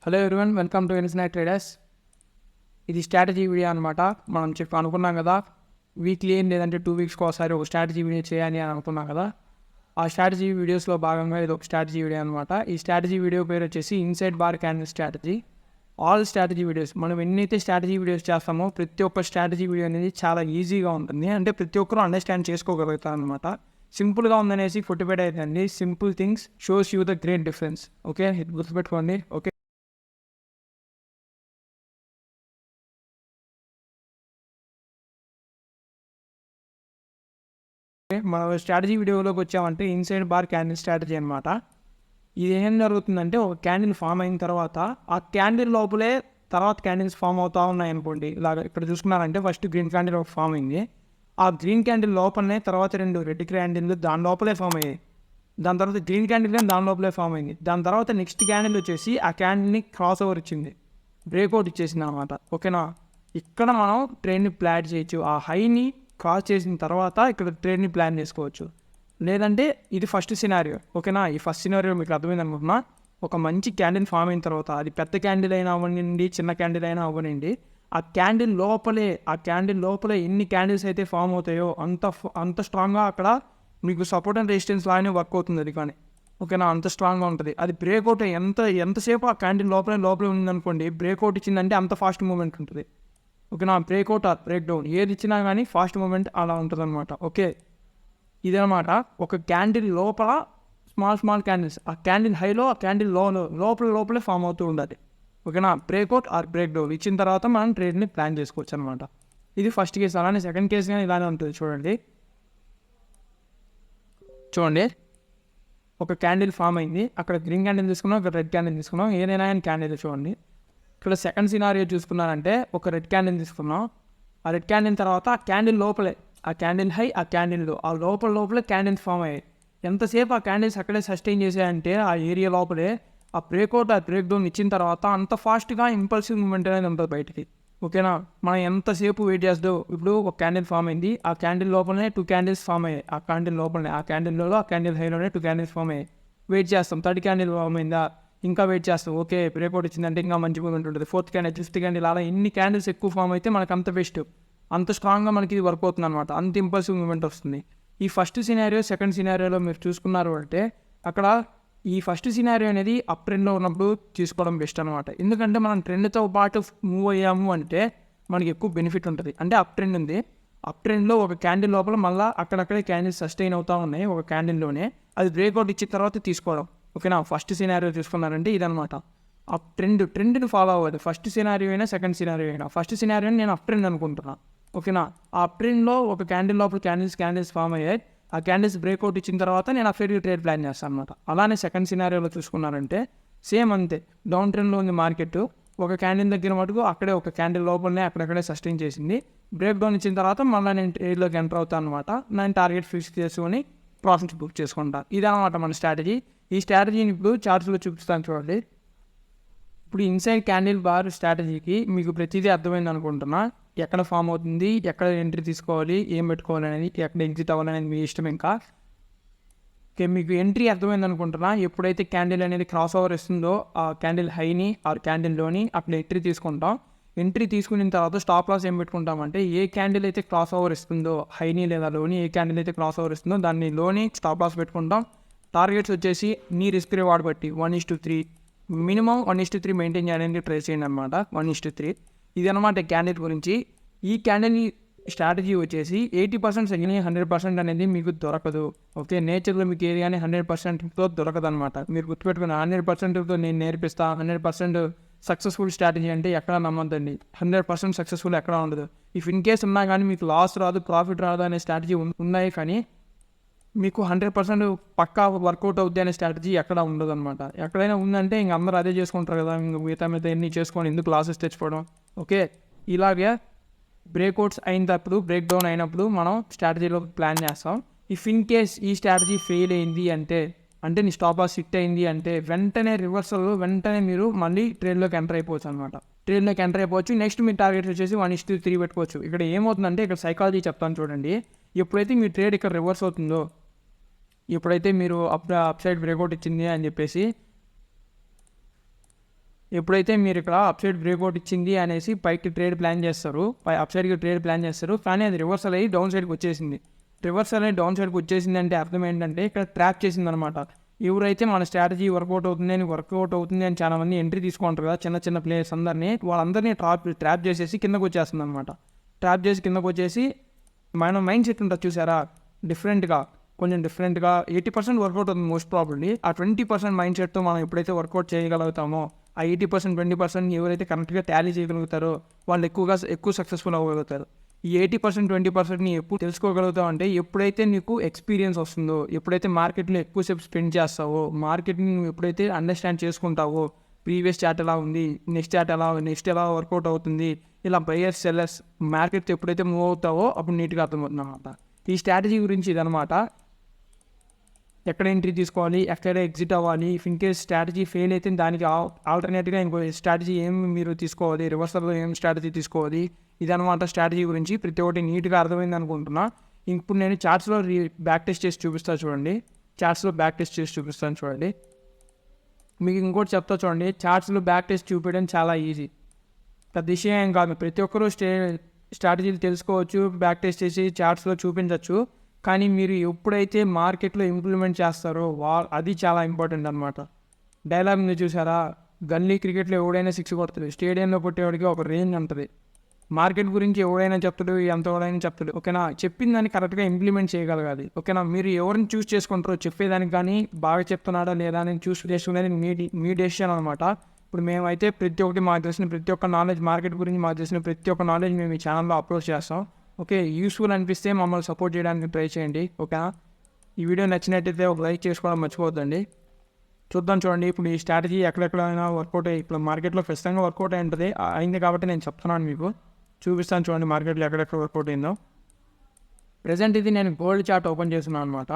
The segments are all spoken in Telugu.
Hello everyone, welcome to insight traders. ఇది స్ట్రాటజీ వీడియో అనమాట. మనం అనుకున్నాం కదా, వీక్లీ లేదంటే 2 వీక్స్కి ఒకసారి ఒక స్ట్రాటజీ వీడియో చేయాలి అని అనుకున్నాం కదా. ఆ స్ట్రాటజీ వీడియోస్లో భాగంగా ఇది ఒక స్ట్రాటజీ వీడియో అనమాట. ఈ స్ట్రాటజీ వీడియో పేరు వచ్చేసి inside bar candle strategy. All strategy videos, మనం ఎన్నైతే స్ట్రాటజీ వీడియోస్ చేస్తామో ప్రతి ఒక్క స్ట్రాటజీ వీడియో అనేది చాలా ఈజీగా ఉంటుంది. అంటే ప్రతి ఒక్కరు అండర్స్టాండ్ చేసుకోగలుగుతారు అనమాట. సింపుల్గా ఉందనేసి ఫుట్బెట్ అవుతుంది. Simple things shows you the great difference. Okay, ఇది గుర్తుపెట్టుకోండి. ఓకే, మన స్ట్రాటజీ వీడియోలోకి వచ్చామంటే ఇన్సైడ్ బార్ క్యాండిల్ స్ట్రాటజీ అనమాట. ఇది ఏం జరుగుతుందంటే, ఒక క్యాండిల్ ఫామ్ అయిన తర్వాత ఆ క్యాండిల్ లోపలే తర్వాత క్యాండిల్స్ ఫామ్ అవుతూ ఉన్నాయి అనుకోండి. ఇలాగ ఇక్కడ చూసుకున్నారంటే ఫస్ట్ గ్రీన్ క్యాండిల్ ఒక ఫామ్ అయింది. ఆ గ్రీన్ క్యాండిల్ లోపలనే తర్వాత 2 రెడ్ క్యాండిల్ దాని లోపలే ఫామ్ అయ్యాయి. దాని తర్వాత గ్రీన్ క్యాండిల్ కానీ దాని లోపలే ఫామ్ అయింది. దాని తర్వాత నెక్స్ట్ క్యాండిల్ వచ్చేసి ఆ క్యాండిల్ని క్రాస్ ఓవర్ ఇచ్చింది, బ్రేక్అవుట్ ఇచ్చేసింది అనమాట. ఓకేనా, ఇక్కడ మనం ట్రెండ్ని ప్లాన్ చేయొచ్చు. ఆ హైని క్రాస్ చేసిన తర్వాత ఇక్కడ ట్రేడ్ని ప్లాన్ చేసుకోవచ్చు. లేదంటే ఇది ఫస్ట్ సినారియో. ఓకేనా, ఈ ఫస్ట్ సినారియో మీకు అర్థమైంది అనుకుంటున్నా. ఒక మంచి క్యాండిల్ ఫామ్ అయిన తర్వాత, అది పెద్ద క్యాండిల్ అయినా అవ్వనండి, చిన్న క్యాండిల్ అయినా అవ్వనండి, ఆ క్యాండిల్ లోపలే ఎన్ని క్యాండిల్స్ అయితే ఫామ్ అవుతాయో అంత స్ట్రాంగ్గా అక్కడ మీకు సపోర్ట్ అండ్ రెసిస్టెన్స్ లాగానే వర్క్ అవుతుంది అది. కానీ ఓకేనా, అంత స్ట్రాంగ్గా ఉంటుంది. అది బ్రేక్అవుట్ ఎంతసేపు ఆ క్యాండిల్ లోపలే ఉందనుకోండి, బ్రేక్అవుట్ ఇచ్చిందంటే అంత ఫాస్ట్ మూమెంట్ ఉంటుంది. ఓకేనా, బ్రేక్అవుట్ ఆర్ బ్రేక్ డౌన్ ఏది ఇచ్చినా కానీ ఫాస్ట్ మూమెంట్ అలా ఉంటుంది అనమాట. ఓకే, ఇదనమాట. ఒక క్యాండిల్ లోపల స్మాల్ క్యాండిల్స్, ఆ క్యాండిల్ హైలో ఆ క్యాండిల్ లోపలే ఫామ్ అవుతూ ఉండాలి. ఓకేనా, బ్రేక్అవుట్ ఆర్ బ్రేక్ డౌన్ ఇచ్చిన తర్వాత మనం ట్రేడ్ని ప్లాన్ చేసుకోవచ్చు అనమాట. ఇది ఫస్ట్ కేసు. అలానే సెకండ్ కేసు కానీ ఇలానే ఉంటుంది. చూడండి, ఒక క్యాండిల్ ఫామ్ అయింది. అక్కడ గ్రీన్ క్యాండిల్ తీసుకున్నాం, ఒక రెడ్ క్యాండిల్ తీసుకున్నాం, ఏదైనా క్యాండిల్ చూడండి. ఇక్కడ సెకండ్ సినారియో చూసుకున్నారంటే ఒక రెడ్ క్యాండిల్ తీసుకున్నాం. ఆ రెడ్ క్యాండిల్ తర్వాత ఆ క్యాండిల్ లోపలే, ఆ క్యాండిల్ హై, ఆ క్యాండిల్ ఆ లోపలే క్యాండిల్స్ ఫామ్ అయ్యాయి. ఎంతసేపు ఆ క్యాండిల్స్ అక్కడే సస్టైన్ చేసాయంటే ఆ ఏరియా లోపలే ఆ బ్రేక్అవుట్ ఆ బ్రేక్ డౌన్ ఇచ్చిన తర్వాత అంత ఫాస్ట్గా ఇంపల్సివ్ మూమెంట్ అనేది ఉంటుంది బయటికి. ఓకేనా, మనం ఎంతసేపు వెయిట్ చేస్తూ, ఇప్పుడు ఒక క్యాండిల్ ఫామ్ అయింది, ఆ క్యాండిల్ లోపలనే 2 క్యాండిల్స్ ఫామ్ అయ్యాయి. ఆ క్యాండిల్ లోపలనే, ఆ క్యాండిల్లో ఆ క్యాండిల్ హైలోనే 2 క్యాండిల్స్ ఫామ్ అయ్యాయి. వెయిట్ చేస్తాం, 3rd క్యాండిల్ ఫామ్ అయిందా, ఇంకా వెయిట్ చేస్తాం. ఓకే, బ్రేక్అవుట్ ఇచ్చిందంటే ఇంకా మంచి మూమెంట్ ఉంటుంది. 4th క్యాండిల్, 5th క్యాండిల్, అలా ఎన్ని క్యాండిల్స్ ఎక్కువ ఫామ్ అయితే మనకు అంత బెస్ట్, అంత స్ట్రాంగ్గా మనకి ఇది వర్క్ అవుతుంది అనమాట. అంత ఇంపల్సివ్ మూమెంట్ వస్తుంది. ఈ ఫస్ట్ సినారియో సెకండ్ సినారియోలో మీరు చూసుకున్నారు అంటే, అక్కడ ఈ ఫస్ట్ సినారియో అనేది అప్ ట్రెండ్లో ఉన్నప్పుడు తీసుకోవడం బెస్ట్ అనమాట. ఎందుకంటే మనం ట్రెండ్తో పాటు మూవ్ అయ్యాము అంటే మనకి ఎక్కువ బెనిఫిట్ ఉంటుంది. అంటే అప్ ట్రెండ్ ఉంది, అప్ ట్రెండ్లో ఒక క్యాండిల్ లోపల మళ్ళీ అక్కడక్కడే క్యాండిల్స్ సస్టైన్ అవుతూ ఉన్నాయి ఒక క్యాండిల్లోనే, అది బ్రేక్అవుట్ ఇచ్చిన తర్వాత తీసుకోవడం. ఓకేనా, ఫస్ట్ సినారియో చూసుకున్నారంటే ఇదనమాట. అప్ ట్రెండ్ని ఫాలో అవ్వదు. ఫస్ట్ సినారియో అయినా సెకండ్ సినారియో అయినా, ఫస్ట్ సినారియోని నేను అప్ ట్రెండ్ అనుకుంటున్నాను. ఓకేనా, ఆ అప్ ట్రెండ్లో ఒక క్యాండిల్ లోపల క్యాండిల్స్ ఫామ్ అయ్యాయి. ఆ క్యాండిల్స్ బ్రేక్అవుట్ ఇచ్చిన తర్వాత నేను ఆ ఫెయిర్ ట్రేడ్ ప్లాన్ చేస్తాను అనమాట. అలానే సెకండ్ సినారియోలో చూసుకున్నారంటే సేమ్ అంతే. డౌన్ ట్రెండ్లో ఉంది మార్కెట్, ఒక క్యాండిల్ దగ్గర మటుకు అక్కడే ఒక క్యాండిల్ లోపలనే అక్కడక్కడే సస్టైన్ చేసింది. బ్రేక్ డౌన్ ఇచ్చిన తర్వాత మళ్ళీ నేను ట్రేడ్లోకి ఎంటర్ అవుతాను అనమాట. నేను టార్గెట్ ఫిక్స్ చేసుకొని ప్రాఫిట్స్ బుక్ చేసుకుంటాను. ఇదనమాట మన స్ట్రాటజీ. ఈ స్ట్రాటజీని ఇప్పుడు చార్ట్స్లో చూపిస్తాను చూడండి. ఇప్పుడు ఇన్సైడ్ క్యాండిల్ బార్ స్ట్రాటజీకి మీకు ప్రతిదీ అర్థమైంది అనుకుంటున్నా. ఎక్కడ ఫామ్ అవుతుంది, ఎక్కడ ఎంట్రీ తీసుకోవాలి, ఏం పెట్టుకోవాలి అనేది, ఎక్కడ ఎగ్జిట్ అవ్వాలనేది మీ ఇష్టం. ఇంకా ఓకే, మీకు ఎంట్రీ అర్థమైంది అనుకుంటున్నా. ఎప్పుడైతే క్యాండిల్ అనేది క్రాస్ ఓవర్ ఇస్తుందో ఆ క్యాండిల్ హైని ఆ క్యాండిల్లోని అక్కడ ఎంట్రీ తీసుకుంటాం. ఎంట్రీ తీసుకున్న తర్వాత స్టాప్ లాస్ ఏం పెట్టుకుంటామంటే, ఏ క్యాండిల్ అయితే క్రాస్ ఓవర్ ఇస్తుందో హైని లేదా లోని, ఏ క్యాండిల్ అయితే క్రాస్ ఓవర్ ఇస్తుందో దాన్ని లోని స్టాప్ లాస్ పెట్టుకుంటాం. టార్గెట్స్ వచ్చేసి మీ రిస్క్ రివార్డ్ బట్టి 1:3 మినిమం 1:3 మెయింటైన్ చేయడానికి ట్రై చేయండి అనమాట. 1:3 ఇది అనమాట క్యాండిల్ గురించి. ఈ క్యాండిల్ స్ట్రాటజీ వచ్చేసి 80% సెకండ్ 100% అనేది మీకు దొరకదు. ఓకే, నేచర్లో మీకు ఏరియాని 100%తో దొరకదు అనమాట. మీరు గుర్తుపెట్టుకున్న 100%తో నేను నేర్పిస్తా, 100% సక్సెస్ఫుల్ స్ట్రాటజీ అంటే ఎక్కడ నమ్మద్దండి. 100% సక్సెస్ఫుల్ ఎక్కడ ఉండదు. ఇఫ్ ఇన్ కేస్ ఉన్నా కానీ మీకు లాస్ రాదు, ప్రాఫిట్ రాదు అనే స్ట్రాటజీ ఉన్నాయి, కానీ మీకు 100% పక్కా వర్కౌట్ అవుద్ది అనే స్ట్రాటజీ ఎక్కడ ఉండదు అనమాట. ఎక్కడైనా ఉందంటే ఇంక అందరూ అదే చేసుకుంటారు కదా, ఇంక మిగతా ఎన్ని చేసుకొని ఎందుకు లాసెస్ తెచ్చుకోవడం. ఓకే, ఇలాగే బ్రేక్అవుట్స్ అయినప్పుడు, బ్రేక్ డౌన్ అయినప్పుడు మనం స్ట్రాటజీలో ప్లాన్ చేస్తాం. ఇఫ్ ఇన్ కేస్ ఈ స్ట్రాటజీ ఫెయిల్ అయింది అంటే నీ స్టాప్ లాస్ హిట్ అయింది అంటే వెంటనే రివర్సల్, వెంటనే మీరు మళ్ళీ ట్రేడ్లోకి ఎంటర్ అయిపోవచ్చు అనమాట. ట్రేడ్లోకి ఎంటర్ అయిపోవచ్చు. నెక్స్ట్ మీ టార్గెట్ వచ్చేసి 1:3 పెట్టుకోవచ్చు. ఇక్కడ ఏమవుతుందంటే, ఇక్కడ సైకాలజీ చెప్తాను చూడండి. ఎప్పుడైతే మీ ట్రేడ్ ఇక్కడ రివర్స్ అవుతుందో, ఎప్పుడైతే మీరు అప్ సైడ్ బ్రేక్అవుట్ ఇచ్చింది అని చెప్పేసి ఎప్పుడైతే మీరు ఇక్కడ అప్సైడ్ బ్రేక్అవుట్ ఇచ్చింది అనేసి పైకి ట్రేడ్ ప్లాన్ చేస్తారు, అప్సైడ్కి ట్రేడ్ ప్లాన్ చేస్తారు, కానీ అది రివర్సల్ అయ్యి డౌన్ సైడ్కి వచ్చేసింది. రివర్సల్ అయ్యి డౌన్ సైడ్కి వచ్చేసింది అంటే అర్థం ఏంటంటే ఇక్కడ ట్రాప్ చేసింది అనమాట. ఎవరైతే మన స్ట్రాటజీ వర్కౌట్ అవుతుంది అని చాలా మంది ఎంట్రీ తీసుకుంటారు కదా, చిన్న చిన్న ప్లేయర్స్ వాళ్ళందరినీ ట్రాప్ చేసేసి కిందకు వచ్చేస్తుంది అనమాట. ట్రాప్ చేసి కిందకు వచ్చేసి మన మైండ్ సెట్ ఉంటుంది చూసారా, కొంచెం డిఫరెంట్గా 80% వర్కౌట్ అవుతుంది మోస్ట్ ప్రాబబ్లీ. ఆ 20% మైండ్ సెట్తో మనం ఎప్పుడైతే వర్కౌట్ చేయగలుగుతామో, ఆ 80% 20% ఎవరైతే కరెక్ట్గా టాలీ చేయగలుగుతారో వాళ్ళు ఎక్కువ సక్సెస్ఫుల్ అవ్వగలుగుతారు. ఈ 80% 20%ని ఎప్పుడు తెలుసుకోగలుగుతావు అంటే ఎప్పుడైతే నీకు ఎక్స్పీరియన్స్ వస్తుందో, ఎప్పుడైతే మార్కెట్లో ఎక్కువసేపు స్పెండ్ చేస్తావో, మార్కెట్ని నువ్వు ఎప్పుడైతే అండర్స్టాండ్ చేసుకుంటావో, ప్రీవియస్ చార్ట్ ఎలా ఉంది, నెక్స్ట్ ఎలా వర్కౌట్ అవుతుంది, ఇలా బయర్స్ సెల్లర్స్ మార్కెట్ ఎప్పుడైతే మూవ్ అవుతావో అప్పుడు నీట్గా అర్థమవుతుంది అనమాట. ఈ స్ట్రాటజీ గురించి ఇదనమాట. ఎక్కడ ఎంట్రీ తీసుకోవాలి, ఎక్కడ ఎగ్జిట్ అవ్వాలి, if in case strategy fail అయితే దానికి ఆల్టర్నేట్గా ఇంకో స్ట్రాటజీ మీరు తీసుకోవాలి, రివర్సల్లో స్ట్రాటజీ తీసుకోవాలి, ఇదనమాట స్ట్రాటజీ గురించి. ప్రతి ఒక్కటి నీట్గా అర్థమైంది అనుకుంటున్నా. ఇప్పుడు నేను చార్ట్స్లో బ్యాక్ టెస్ట్ చేసి చూపిస్తాను చూడండి. చూడండి. మీకు ఇంకోటి చెప్తా చూడండి, చార్ట్స్లో బ్యాక్ టెస్ట్ చూపించడం చాలా ఈజీ, పెద్ద విషయం ఏం కాదు. ప్రతి ఒక్కరూ స్ట్రాటజీలు తెలుసుకోవచ్చు, బ్యాక్ టెస్ట్ చేసి చార్ట్స్లో చూపించవచ్చు. కానీ మీరు ఎప్పుడైతే మార్కెట్లో ఇంప్లిమెంట్ చేస్తారో అది చాలా ఇంపార్టెంట్ అనమాట. డైలాగ్ ఉంది చూసారా, గల్లీ క్రికెట్లో ఎవడైనా 6 కొడుతుంది, స్టేడియంలో కొట్టేవాడికి ఒక రేంజ్ ఉంటుంది. మార్కెట్ గురించి ఎవడైనా చెప్తాడు, ఎవడైనా చెప్తాడు, ఓకేనా. చెప్పిన దాన్ని కరెక్ట్గా ఇంప్లిమెంట్ చేయగలగాలి, ఓకేనా. మీరు ఎవరిని చూస్ చేసుకుంటారో చెప్పేదానికి, కానీ బాగా చెప్తున్నాడా లేదా అని చూస్ చేసుకునేది మీ డెసిషన్ అనమాట. ఇప్పుడు మేమైతే ప్రతి ఒక్కటి మాకు తెలిసిన ప్రతి ఒక్క నాలెడ్జ్, మార్కెట్ గురించి మాకు తెలిసిన ప్రతి ఒక్క నాలెడ్జ్ మేము ఈ ఛానల్లో అప్లోడ్ చేస్తాం. ఓకే, యూస్ఫుల్ అనిపిస్తే మమ్మల్ని సపోర్ట్ చేయడానికి ట్రై చేయండి, ఓకేనా. ఈ వీడియో నచ్చినట్టయితే ఒక లైక్ చేసుకోవడం మర్చిపోద్దండి. చూడండి. ఇప్పుడు ఈ స్ట్రాటజీ ఎక్కడెక్కడైనా వర్కౌట్ ఇప్పుడు మార్కెట్లో ఖచ్చితంగా వర్కౌట్ అయింది కాబట్టి నేను చెప్తున్నాను, మీకు చూపిస్తాను చూడండి మార్కెట్లో ఎక్కడెక్కడ వర్కౌట్ అయిందో. ప్రజెంట్ ఇది నేను గోల్డ్ చార్ట్ ఓపెన్ చేస్తున్నాను అనమాట.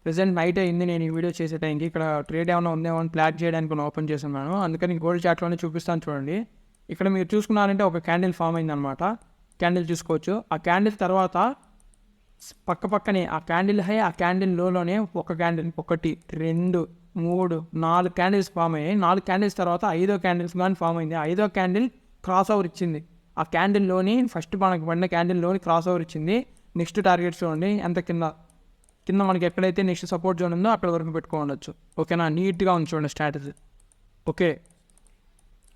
ప్రజెంట్ నైట్ అయింది నేను ఈ వీడియో చేసే టైంకి. ఇక్కడ ట్రేడ్ ఏమైనా ఉందేమో అని ప్లాన్ చేయడానికి ఓపెన్ చేస్తున్నాను, అందుకని గోల్డ్ చార్ట్లోనే చూపిస్తాను చూడండి. ఇక్కడ మీరు చూసుకున్నారంటే ఒక క్యాండిల్ ఫామ్ అయిందనమాట. క్యాండిల్ చూసుకోవచ్చు. ఆ క్యాండిల్ తర్వాత పక్కనే ఆ క్యాండిల్ హై, ఆ క్యాండిల్ లోనే ఒక క్యాండిల్ 1 2 3 4 క్యాండిల్స్ ఫామ్ అయ్యాయి. 4 క్యాండిల్స్ తర్వాత 5వ క్యాండిల్స్ కానీ ఫామ్ అయింది. 5వ క్యాండిల్ క్రాస్ ఓవర్ ఇచ్చింది. ఆ క్యాండిల్లోని ఫస్ట్ మనకు పడిన క్యాండిల్లోని క్రాస్ ఓవర్ ఇచ్చింది. నెక్స్ట్ టార్గెట్స్ చూడండి ఎంత కింద మనకి ఎక్కడైతే నెక్స్ట్ సపోర్ట్ జోన్ ఉందో అక్కడ వరకు పెట్టుకోవచ్చు, ఓకేనా. నీట్గా ఉంచండి స్ట్రాటజీ, ఓకే.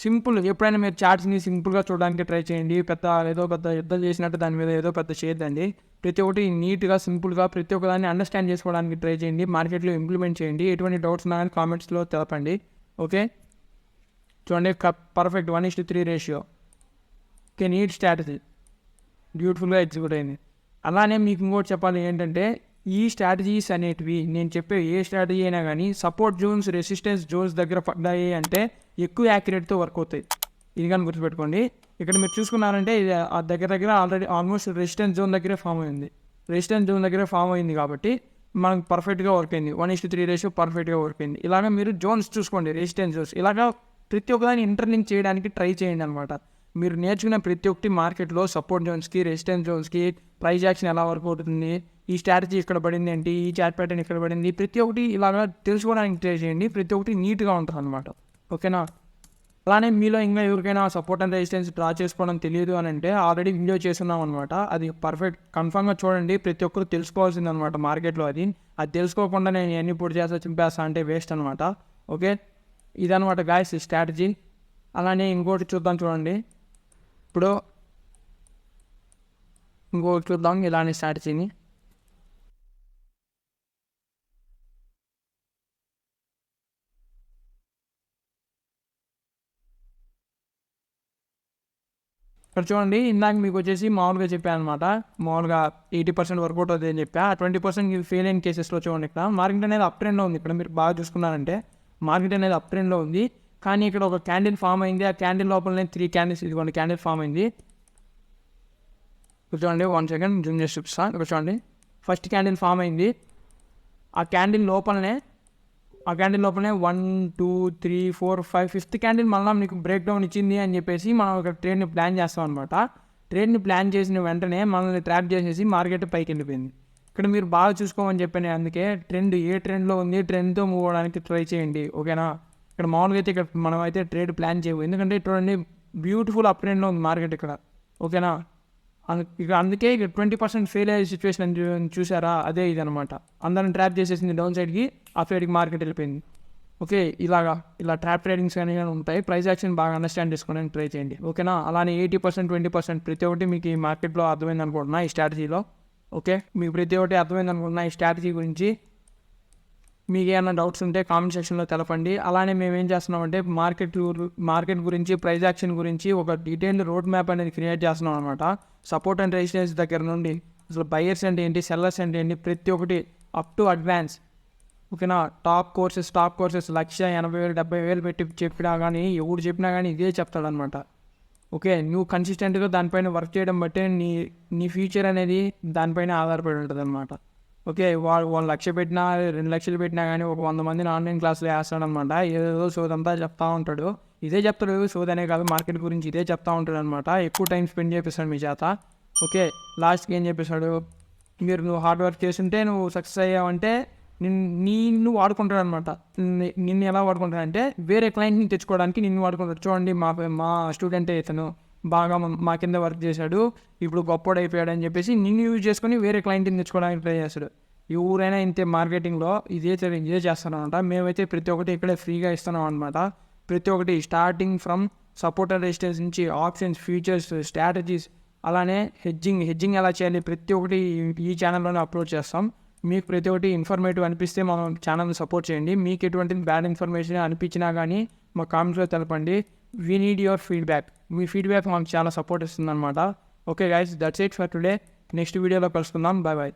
సింపుల్. ఎప్పుడైనా మీరు చార్ట్స్ని సింపుల్గా చూడడానికి ట్రై చేయండి. ఏదో పెద్ద యుద్ధం చేసినట్టు దాని మీద ఏదో పెద్ద చేయద్దండి. ప్రతి ఒక్కటి నీట్గా సింపుల్గా ప్రతి ఒక్కదాన్ని అండర్స్టాండ్ చేసుకోవడానికి ట్రై చేయండి. మార్కెట్లో ఇంప్లిమెంట్ చేయండి. ఎటువంటి డౌట్స్ ఉన్నా కానీ కామెంట్స్లో తెలపండి, ఓకే. చూడండి, perfect 1:3 ratio, okay. Neat strategy, బ్యూటిఫుల్గా ఎగ్జిక్యూట్ అయింది. అలానే మీకు ఇంకోటి చెప్పాలి ఏంటంటే, ఈ స్ట్రాటజీస్ అనేటివి నేను చెప్పే ఏ స్ట్రాటజీ అయినా కానీ సపోర్ట్ జోన్స్, రెసిస్టెన్స్ జోన్స్ దగ్గర పడ్డాయి అంటే ఎక్కువ యాక్యురేట్తో వర్క్ అవుతాయి. ఇది కానీ గుర్తుపెట్టుకోండి. ఇక్కడ మీరు చూసుకున్నారంటే ఇది ఆ దగ్గర ఆల్రెడీ ఆల్మోస్ట్ రెసిస్టెన్స్ జోన్ దగ్గరే ఫామ్ అయింది కాబట్టి మనకు పర్ఫెక్ట్గా వర్క్ అయింది. 1:3 రేషియో పర్ఫెక్ట్గా వర్క్ అయింది. ఇలాగ మీరు జోన్స్ చూసుకోండి, రెసిస్టెన్స్ జోన్స్, ఇలాగా ప్రతి ఒక్కదాన్ని ఇంటర్లింక్ చేయడానికి ట్రై చేయండి అనమాట. మీరు నేర్చుకున్న ప్రతి ఒక్కటి మార్కెట్లో సపోర్ట్ జోన్స్కి, రెసిస్టెన్స్ జోన్స్కి, ప్రైస్ యాక్షన్ ఎలా వర్క్ అవుతుంది, ఈ స్ట్రాటజీ ఇక్కడ పడింది ఏంటి, ఈ చార్ట్ ప్యాటర్న్ ఇక్కడ పడింది, ప్రతి ఒక్కటి ఇలాగా తెలుసుకోవడానికి ట్రై చేయండి. ప్రతి ఒక్కటి నీట్గా ఉంటుంది అనమాట, ఓకేనా. అలానే మీలో ఇంకా ఎవరికైనా సపోర్ట్ అండ్ రెసిస్టెన్స్ డ్రా చేసుకోవడం తెలియదు అని అంటే ఆల్రెడీ వీడియో చేస్తున్నాం అనమాట. అది పర్ఫెక్ట్ కన్ఫామ్గా చూడండి. ప్రతి ఒక్కరు తెలుసుకోవాల్సింది అనమాట మార్కెట్లో. అది తెలుసుకోకుండా నేను ఎన్ని పొడి చేస్తా చింపేస్తా అంటే వేస్ట్ అనమాట, ఓకే. ఇదనమాట గాయస్ స్ట్రాటజీ. అలానే ఇంకోటి చూడండి. ఇప్పుడు ఇంకోటి చూద్దాం ఇలానే స్ట్రాటజీని. ఇక్కడ చూడండి, ఇందాక మీకు వచ్చేసి మామూలుగా చెప్పాను అనమాట. మామూలుగా 80% వర్కౌట్ అవుతుంది అని చెప్పా. 20% ఫెయిల్ అయిన కేసెస్లో చూడండి, ఇక్కడ మార్కెట్ అనేది అప్ ట్రెండ్లో ఉంది. ఇక్కడ మీరు బాగా చూసుకున్నారంటే మార్కెట్ అనేది అప్ ట్రెండ్లో ఉంది. కానీ ఇక్కడ ఒక క్యాండిల్ ఫామ్ అయింది. ఆ క్యాండిల్ లోపలనే 3 క్యాండిల్స్, ఇదిగోండి క్యాండిల్ ఫామ్ అయింది. చూడండి, 1 సెకండ్ జూమ్ చేసి చూపిస్తాను. ఇక్కడ చూడండి, ఫస్ట్ క్యాండిల్ ఫామ్ అయింది. ఆ క్యాండిల్ లోపలనే 1 2 3 4 5 5th క్యాండిల్ మళ్ళీ మీకు బ్రేక్ డౌన్ ఇచ్చింది అని చెప్పేసి మనం ఒక ట్రేడ్ని ప్లాన్ చేస్తాం అనమాట. ట్రేడ్ని ప్లాన్ చేసిన వెంటనే మనల్ని ట్రాప్ చేసేసి మార్కెట్ పైకి వెళ్ళిపోయింది. ఇక్కడ మీరు బాగా చూసుకోమని చెప్పాను. అందుకే ఏ ట్రెండ్లో ఉంది, ట్రెండ్తో మూవ్ అవ్వడానికి ట్రై చేయండి, ఓకేనా. ఇక్కడ మామూలుగా అయితే ఇక్కడ మనం అయితే ట్రేడ్ ప్లాన్ చేయము, ఎందుకంటే చూడండి బ్యూటిఫుల్ అప్ ట్రెండ్లో ఉంది మార్కెట్ ఇక్కడ. ఓకేనా, ఇక అందుకే ఇక 20% ఫెయిల్ అయ్యే సిచ్యువేషన్ చూసారా, అదే ఇది అనమాట. అందరిని ట్రాప్ చేసేసింది డౌన్ సైడ్కి, అప్ సైడ్కి మార్కెట్ వెళ్ళిపోయింది. ఓకే, ఇలా ట్రాప్ ట్రేడింగ్స్ కానీ ఉంటాయి. ప్రైస్ యాక్షన్ బాగా అండర్స్టాండ్ చేసుకోవడానికి ట్రై చేయండి. ఓకేనా, అలానే 80%, 20% ప్రతి ఒక్కటి మీకు ఈ మార్కెట్లో అర్థమైంది అనుకుంటున్నా ఈ స్ట్రాటజీలో. ఓకే, మీకు ప్రతి ఒక్కటి అర్థమైంది అనుకుంటున్నా ఈ స్ట్రాటజీ గురించి. మీకు ఏమైనా డౌట్స్ ఉంటే కామెంట్ సెక్షన్లో తెలపండి. అలానే మేము ఏం చేస్తున్నామంటే మార్కెట్ గురించి, ప్రైస్ యాక్షన్ గురించి ఒక డీటెయిల్డ్ రోడ్ మ్యాప్ అనేది క్రియేట్ చేస్తున్నాం అనమాట. సపోర్ట్ అండ్ రెసిస్టెన్స్ దగ్గర నుండి అసలు బయర్స్ అంటే ఏంటి, సెల్లర్స్ అంటే ఏంటి, ప్రతి ఒక్కటి అప్ టు అడ్వాన్స్. ఓకేనా, టాప్ కోర్సెస్ 1,80,000 70,000 పెట్టి చెప్పినా కానీ, ఎవరు చెప్పినా కానీ ఇదే చెప్తాడనమాట. ఓకే, నువ్వు కన్సిస్టెంట్గా దానిపైన వర్క్ చేయడం బట్టే నీ ఫ్యూచర్ అనేది దానిపైన ఆధారపడి ఉంటుంది అనమాట. ఓకే, వాళ్ళు 1,00,000 పెట్టినా 2,00,000 పెట్టినా కానీ ఒక 100 మందిని ఆన్లైన్ క్లాసులు వేస్తాడనమాట. ఏదో సోదంతా చెప్తా ఉంటాడు. ఇదే చెప్తాడు, సోదనే కాదు మార్కెట్ గురించి ఇదే చెప్తా ఉంటాడు అనమాట. ఎక్కువ టైం స్పెండ్ చేపిస్తాడు మీ చేత. ఓకే, లాస్ట్కి ఏం చెప్పేస్తాడు, నువ్వు హార్డ్ వర్క్ చేస్తుంటే నువ్వు సక్సెస్ అయ్యావంటే నిన్ను వాడుకుంటాడు అనమాట. నిన్ను ఎలా వాడుకుంటాడంటే వేరే క్లయింట్ని తెచ్చుకోవడానికి నిన్ను వాడుకుంటాడు. చూడండి మా స్టూడెంటే ఇతను బాగా మా కింద వర్క్ చేశాడు, ఇప్పుడు గొప్పోడు అయిపోయాడు అని చెప్పేసి నిన్ను యూజ్ చేసుకొని వేరే క్లయింట్ని తెచ్చుకోవడానికి ట్రై చేస్తాడు. ఎవరైనా ఇంతే మార్కెటింగ్లో ఇదే చేస్తాను అనమాట. మేమైతే ప్రతి ఒక్కటి ఇక్కడే ఫ్రీగా ఇస్తున్నాం అనమాట. ప్రతి ఒక్కటి starting from support and resistance నుంచి ఆప్షన్స్, ఫ్యూచర్స్, స్ట్రాటజీస్, అలానే హెడ్జింగ్ ఎలా చేయాలి ప్రతి ఒక్కటి ఈ ఛానల్లోనే అప్లోడ్ చేస్తాం. మీకు ప్రతి ఒక్కటి ఇన్ఫర్మేటివ్ అనిపిస్తే మా ఛానల్ని సపోర్ట్ చేయండి. మీకు ఎటువంటి బ్యాడ్ ఇన్ఫర్మేషన్ అనిపించినా కానీ మా కామెంట్స్లో తెలపండి. We need your feedback. మీ ఫీడ్బ్యాక్ మాకు చాలా సపోర్ట్ ఇస్తుంది అనమాట. Okay guys, that's it for today. Next వీడియోలో కలుసుకుందాం. Bye bye.